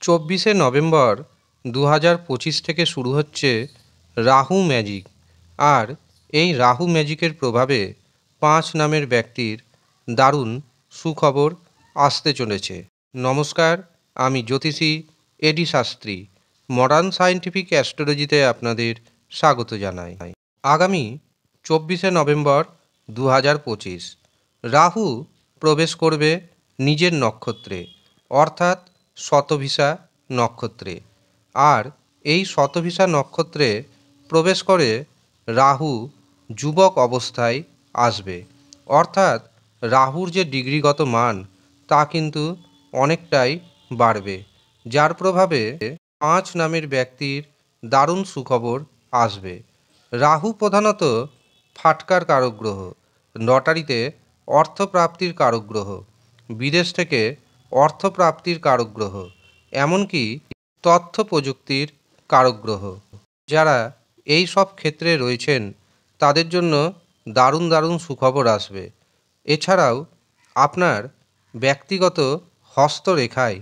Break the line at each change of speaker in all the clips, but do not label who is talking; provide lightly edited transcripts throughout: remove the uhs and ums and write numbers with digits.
24শে November 2025 থেকে শুরু হচ্ছে রাহু ম্যাজিক। আর এই রাহু ম্যাজিকের প্রভাবে 5 নামের ব্যক্তির দারুণ সুখবর আসতে চলেছে। নমস্কার, আমি জ্যোতিষী এডি শাস্ত্রী। মডার্ন সায়েন্টিফিক অ্যাস্ট্রোলজিতে আপনাদের স্বাগত জানাই। আগামী 24শে নভেম্বর 2025 রাহু প্রবেশ করবে নিজের নক্ষত্রে, অর্থাৎ শতভিসা নক্ষত্রে। আর এই শতভিসা নক্ষত্রে প্রবেশ করে রাহু যুবক অবস্থায় আসবে, অর্থাৎ রাহুর যে ডিগ্রিগত মান তা কিন্তু অনেকটাই বাড়বে, যার প্রভাবে 5 নামের ব্যক্তির দারুণ সুখবর আসবে। রাহু প্রধানত ফাটকার কারক গ্রহ, লটারিতে অর্থপ্রাপ্তির কারক গ্রহ, বিদেশ থেকে অর্থপ্রাপ্তির কারক গ্রহ, এমনকি তথ্য প্রযুক্তির কারক গ্রহ। যারা এই সব ক্ষেত্রে রয়েছেন তাদের জন্য দারুণ দারুণ সুখবর আসবে। এছাড়াও আপনার ব্যক্তিগত হস্তরেখায়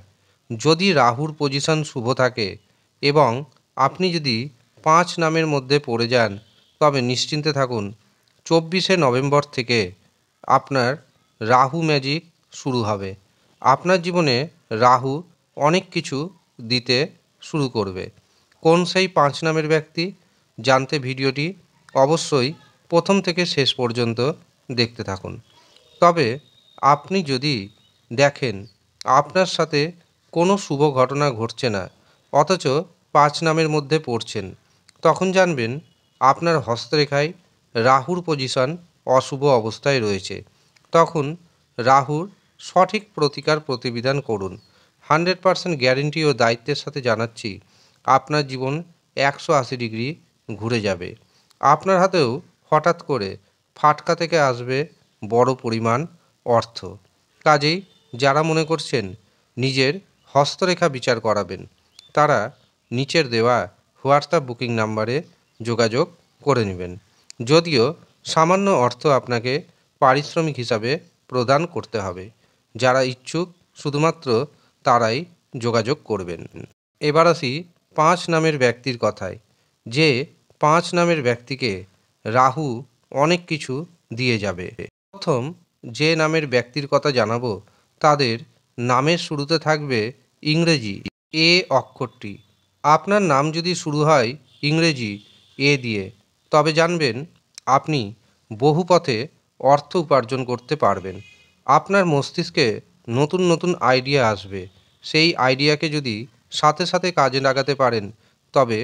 যদি রাহুর পজিশন শুভ থাকে এবং আপনি যদি 5 নামের মধ্যে পড়ে যান, তবে নিশ্চিন্তে থাকুন, 24শে নভেম্বর থেকে আপনার রাহু ম্যাজিক শুরু হবে। আপনার জীবনে রাহু অনেক কিছু দিতে শুরু করবে। কোন সেই 5 নামের ব্যক্তি জানতে ভিডিওটি অবশ্যই প্রথম থেকে শেষ পর্যন্ত দেখতে থাকুন। তবে আপনি যদি দেখেন আপনার সাথে কোনো শুভ ঘটনা ঘটছে না, অথচ 5 নামের মধ্যে পড়ছেন, তখন জানবেন আপনার হস্তরেখায় রাহুর পজিশন অশুভ অবস্থায় রয়েছে। তখন রাহুর সঠিক প্রতিকার প্রতিবিধান করুন। 100% গ্যারেন্টি ও দায়িত্বের সাথে জানাচ্ছি, আপনার জীবন 180 ডিগ্রি ঘুরে যাবে। আপনার হাতেও হঠাৎ করে ফাটকা থেকে আসবে বড় পরিমাণ অর্থ। কাজেই যারা মনে করছেন নিজের হস্তরেখা বিচার করাবেন, তারা নিচের দেওয়া হোয়াটসঅ্যাপ বুকিং নাম্বারে যোগাযোগ করে নেবেন। যদিও সামান্য অর্থ আপনাকে পারিশ্রমিক হিসাবে প্রদান করতে হবে। যারা ইচ্ছুক শুধুমাত্র তারাই যোগাযোগ করবেন। এবার আসি 5 নামের ব্যক্তির কথায়, যে 5 নামের ব্যক্তিকে রাহু অনেক কিছু দিয়ে যাবে। প্রথম যে নামের ব্যক্তির কথা জানাবো, তাদের নামের শুরুতে থাকবে ইংরেজি এ অক্ষরটি। আপনার নাম যদি শুরু হয় ইংরেজি এ দিয়ে, তবে জানবেন আপনি বহু পথে অর্থ উপার্জন করতে পারবেন। আপনার মস্তিষ্কে নতুন নতুন আইডিয়া আসবে। সেই আইডিয়াকে যদি সাথে সাথে কাজে লাগাতে পারেন, তবে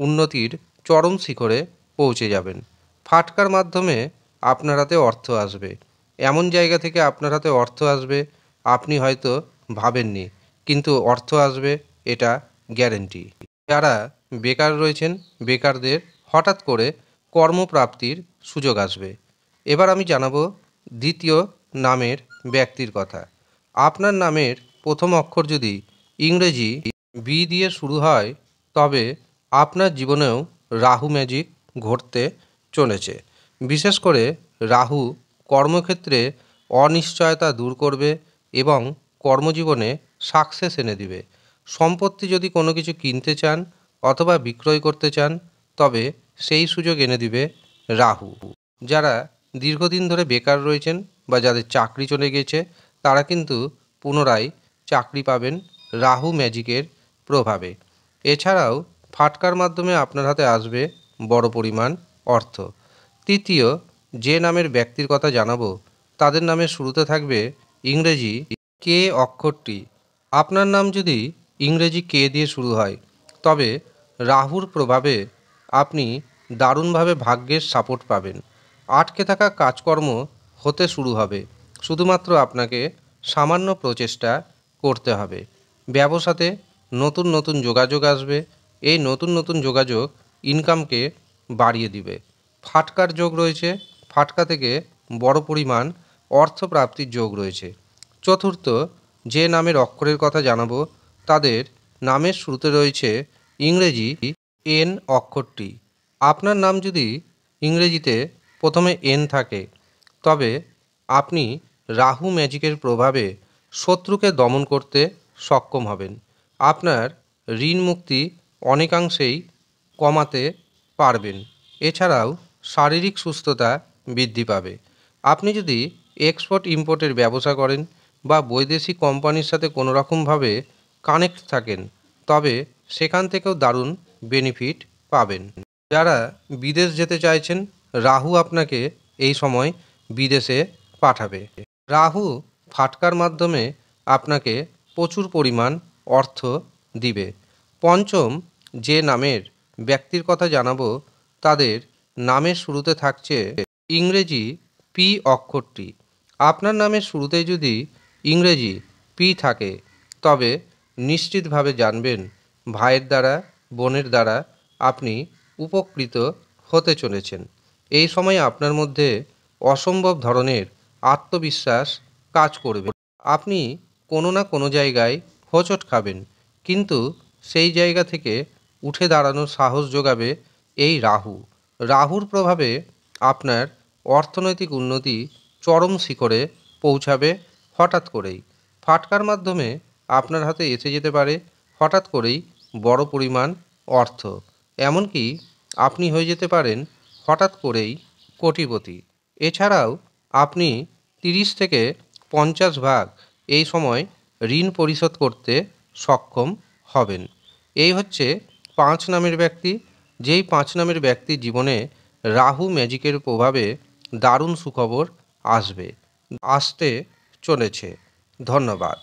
উন্নতির চরম শিখরে পৌঁছে যাবেন। ফাটকার মাধ্যমে আপনার হাতে অর্থ আসবে। এমন জায়গা থেকে আপনার হাতে অর্থ আসবে আপনি হয়তো ভাবেননি, কিন্তু অর্থ আসবে, এটা গ্যারেন্টি। যারা বেকার রয়েছেন, বেকারদের হঠাৎ করে কর্মপ্রাপ্তির সুযোগ আসবে। এবার আমি জানাবো দ্বিতীয় নামের ব্যক্তির কথা। আপনার নামের প্রথম অক্ষর যদি ইংরেজি বি দিয়ে শুরু হয়, তবে আপনার জীবনেও রাহু ম্যাজিক ঘটতে চলেছে। বিশেষ করে রাহু কর্মক্ষেত্রে অনিশ্চয়তা দূর করবে এবং কর্মজীবনে সাকসেস এনে দিবে। সম্পত্তি যদি কোনো কিছু কিনতে চান অথবা বিক্রয় করতে চান, তবে সেই সুযোগ এনে দিবে রাহু। যারা দীর্ঘদিন ধরে বেকার রয়েছেন বা যাদের চাকরি চলে গেছে, তারা কিন্তু পুনরায় চাকরি পাবেন রাহু ম্যাজিকের প্রভাবে। এছাড়াও ফাটকার মাধ্যমে আপনার হাতে আসবে বড় পরিমাণ অর্থ। তৃতীয় যে নামের ব্যক্তির কথা জানাবো, তাদের নামের শুরুতে থাকবে ইংরেজি কে অক্ষরটি। আপনার নাম যদি ইংরেজি কে দিয়ে শুরু হয়, তবে রাহুর প্রভাবে আপনি দারুণভাবে ভাগ্যের সাপোর্ট পাবেন। আটকে থাকা কাজকর্ম হতে শুরু হবে। শুধুমাত্র আপনাকে সামান্য প্রচেষ্টা করতে হবে। ব্যবসাতে নতুন নতুন যোগাযোগ আসবে। এই নতুন নতুন যোগাযোগ ইনকামকে বাড়িয়ে দিবে। ফাটকার যোগ রয়েছে, ফাটকা থেকে বড় পরিমাণ অর্থপ্রাপ্তির যোগ রয়েছে। চতুর্থ যে নামের অক্ষরের কথা জানাবো, তাদের নামের শুরুতে রয়েছে ইংরেজি এন অক্ষরটি। আপনার নাম যদি ইংরেজিতে প্রথমে এন থাকে, তবে আপনি রাহু ম্যাজিকের প্রভাবে শত্রুকে দমন করতে সক্ষম হবেন। আপনার ঋণ মুক্তি অনেকাংশেই কমাতে পারবেন। এছাড়াও শারীরিক সুস্থতা বৃদ্ধি পাবে। আপনি যদি এক্সপোর্ট ইম্পোর্টের ব্যবসা করেন বা বৈদেশিক কোম্পানির সাথে কোনো রকমভাবে কানেক্ট থাকেন, তবে সেখান থেকেও দারুণ বেনিফিট পাবেন। যারা বিদেশ যেতে চাইছেন, রাহু আপনাকে এই সময় বিদেশে পাঠাবে। রাহু ফাটকার মাধ্যমে আপনাকে প্রচুর পরিমাণ অর্থ দিবে। পঞ্চম যে নামের ব্যক্তির কথা জানাবো, তাদের নামের শুরুতে থাকছে ইংরেজি পি অক্ষরটি। আপনার নামের শুরুতে যদি ইংরেজি পি থাকে, তবে নিশ্চিতভাবে জানবেন ভাইয়ের দ্বারা, বোনের দ্বারা আপনি উপকৃত হতে চলেছেন। এই সময় আপনার মধ্যে অসম্ভব ধরনের আত্মবিশ্বাস কাজ করবে। আপনি কোনো না কোনো জায়গায় হোঁচট খাবেন, কিন্তু সেই জায়গা থেকে উঠে দাঁড়ানোর সাহস যোগাবে এই রাহু। রাহুর প্রভাবে আপনার অর্থনৈতিক উন্নতি চরম শিখরে পৌঁছাবে হঠাৎ করেই। ফাটকার মাধ্যমে আপনার হাতে এসে যেতে পারে হঠাৎ করেই বড় পরিমাণ অর্থ। এমনকি আপনি হয়ে যেতে পারেন হঠাৎ করেই কোটিপতি। এছাড়াও আপনি 30 থেকে 50 ভাগ এই সময় ঋণ পরিশোধ করতে সক্ষম হবেন। এই হচ্ছে 5 নামের ব্যক্তি, যেই 5 নামের ব্যক্তির জীবনে রাহু ম্যাজিকের প্রভাবে দারুণ সুখবর আসতে চলেছে। ধন্যবাদ।